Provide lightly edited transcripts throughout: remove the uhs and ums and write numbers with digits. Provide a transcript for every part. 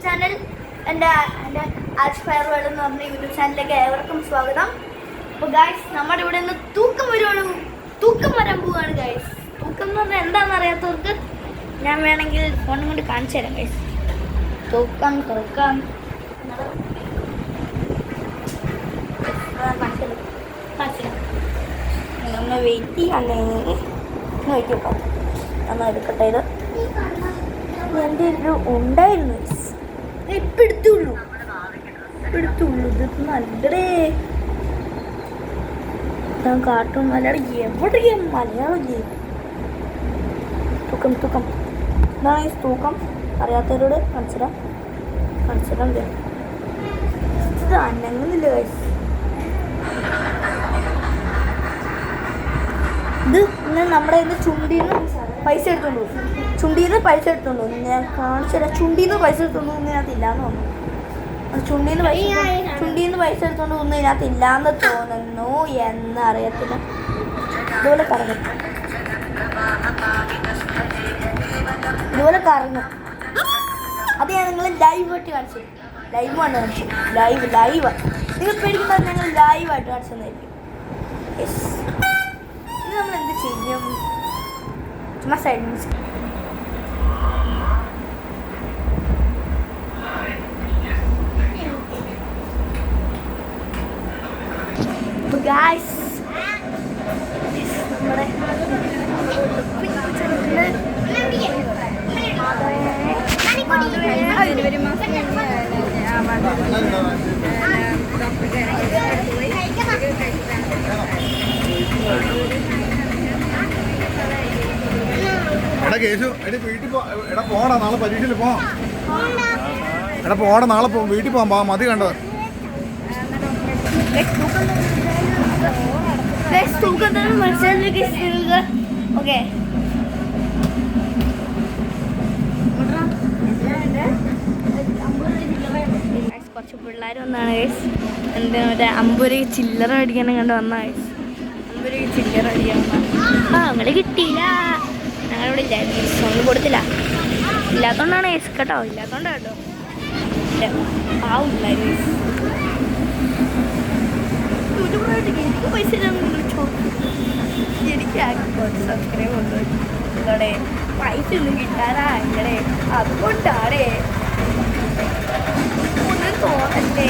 YouTube channel. എൻ്റെ arts fire world എന്ന് പറഞ്ഞ യൂട്യൂബ് ചാനലിലേക്ക് ഏവർക്കും സ്വാഗതം. അപ്പോൾ ഗൈസ്, നമ്മുടെ ഇവിടെ നിന്ന് തൂക്കം വരാൻ പോവുകയാണ് ഗൈസ്. തൂക്കം എന്ന് പറഞ്ഞാൽ എന്താണെന്ന് അറിയാത്തവർക്ക് ഞാൻ വേണമെങ്കിൽ ഫോണും കൊണ്ട് കാണിച്ചു തരാം ഗൈസ്. തൂക്കം നമ്മൾ വെയിറ്റ് ചെയ്യാനേ നോക്കിയപ്പോൾ നമ്മൾ എടുക്കട്ടെ. ഇത് എൻ്റെ ഒരു ഉണ്ടായിരുന്നു, ഇപ്പം എടുത്തുള്ളൂ. ഇത് നല്ലടേ. ഞാൻ കാർട്ടൂൺ മലയാളം എവിടെയാ മലയാളം ഗെയിം. തൂക്കം ഇതാണ് ഈ തൂക്കം. അറിയാത്തവരോട് മനസ്സിലാം ഇത് അനങ്ങുന്നില്ല ഗൈസ്. ഇത് ഇന്ന് നമ്മുടെ ഇന്ന് ചുണ്ടിന്ന് പൈസ എടുത്തോണ്ട് പോകും. ഞാൻ കാണിച്ചു തരാം. ചുണ്ടിന്ന് പൈസ എടുത്തോണ്ട് പോകുന്ന ഇതിനകത്ത് ഇല്ലാന്ന് തോന്നുന്നു. ചുണ്ടിന്ന് പൈസ എടുത്തോണ്ട് പോകുന്ന ഇതിനകത്ത് ഇല്ലാന്ന് തോന്നുന്നു, എന്നറിയത്തില്ല. ഇതുപോലെ കറങ്ങും. അത് ഞാൻ നിങ്ങൾ ലൈവായിട്ട് കാണിച്ചു. ലൈവാണ് കാണിച്ചു. ലൈവ് നിങ്ങൾ പേടിക്കുമ്പോൾ ഞങ്ങൾ ലൈവായിട്ട് കാണിച്ചു തന്നായിരിക്കും. യെസ്. ഇത് നമ്മൾ എന്ത് ചെയ്യും? ചുമ്മാ സൈഡ് ഗായ്സ്, നമ്മുടെ കേശു വീട്ടിൽ പോടാ, നാളെ പരീക്ഷയിൽ പോവാം. പോടാ, നാളെ വീട്ടിൽ പോവാം. മതി കണ്ടത്. കുറച്ച് പിള്ളേർ വന്നാണ് ഗൈസ്. എന്താ മറ്റേ 50 രൂപ ചില്ലറ അടിക്കാനും കണ്ട് വന്ന ഗൈസ്. 50 രൂപ ചില്ലറ അടിക്കാൻ വന്ന നമ്മള് കിട്ടിയില്ല. ഞങ്ങളിവിടെ ഇല്ലായിരുന്നു, ഒന്നും കൊടുത്തില്ല. ഇല്ലാത്തോണ്ടാണ് ഗൈസ് കേട്ടോ. ഇല്ലാത്തോണ്ടാ കേട്ടോ. പാവില്ലായിരുന്നു ഗൈസ്. എനിക്ക് പൈസ വിളിച്ചോ. എനിക്ക് സബ്സ്ക്രൈബ് കൊണ്ടുപോയി പൈസ ഒന്നും കിട്ടാനാ ഇങ്ങനെ. അതുകൊണ്ടാണേ ഒന്നും തോന്നല്ലേ.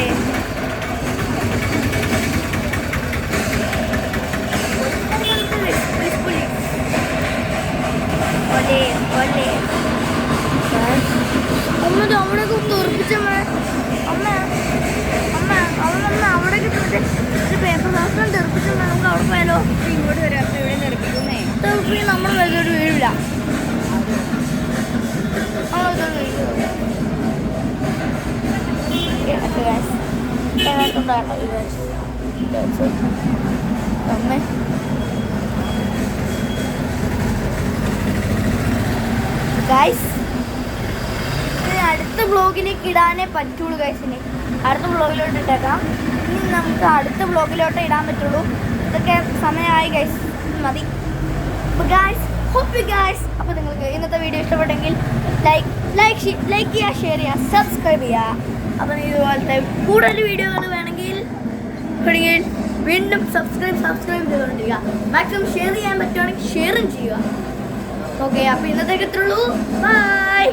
അമ്മ അവിടെയൊക്കെ ഒന്ന് ഉറപ്പിച്ചമ്മ. അവളൊന്ന് അവിടെ കിട്ടുന്നത് ഒരു പേപ്പർ ബാസ്കറ്റ് തെറിപ്പിച്ചമ്മ. നമുക്ക് അവിടെ പോയാലോ? ഇങ്ങോട്ട് വരാം. ഇവിടെ തെറിപ്പിക്കുന്നേ തെറിപ്പി നമ്മൾ വലിയൊരു വീഴില്ല. ഗൈസ്, അടുത്ത ബ്ലോഗിലേക്ക് ഇടാനേ പറ്റുള്ളൂ ഗൈസിന്. അടുത്ത ബ്ലോഗിലോട്ട് ഇട്ടേക്കാം. ഇനി നമുക്ക് അടുത്ത ബ്ലോഗിലോട്ട് ഇടാൻ പറ്റുള്ളൂ. ഇതൊക്കെ സമയമായി ഗൈസ്, മതി. അപ്പോൾ ഗൈസ്, ഹോപ്പ് യു ഗൈസ്. അപ്പോൾ നിങ്ങൾക്ക് ഇന്നത്തെ വീഡിയോ ഇഷ്ടപ്പെട്ടെങ്കിൽ ലൈക്ക് ചെയ്യുക, ഷെയർ ചെയ്യുക, സബ്സ്ക്രൈബ് ചെയ്യുക. അപ്പം ഇതുപോലത്തെ കൂടുതൽ വീഡിയോകൾ വേണമെങ്കിൽ വീണ്ടും സബ്സ്ക്രൈബ് ചെയ്തുകൊണ്ടിരിക്കുക. മാക്സിമം ഷെയർ ചെയ്യാൻ പറ്റുവാണെങ്കിൽ ഷെയറും ചെയ്യുക. ഓക്കെ, അപ്പോൾ ഇന്നത്തേക്ക് എത്രയുള്ളൂ. ബൈ.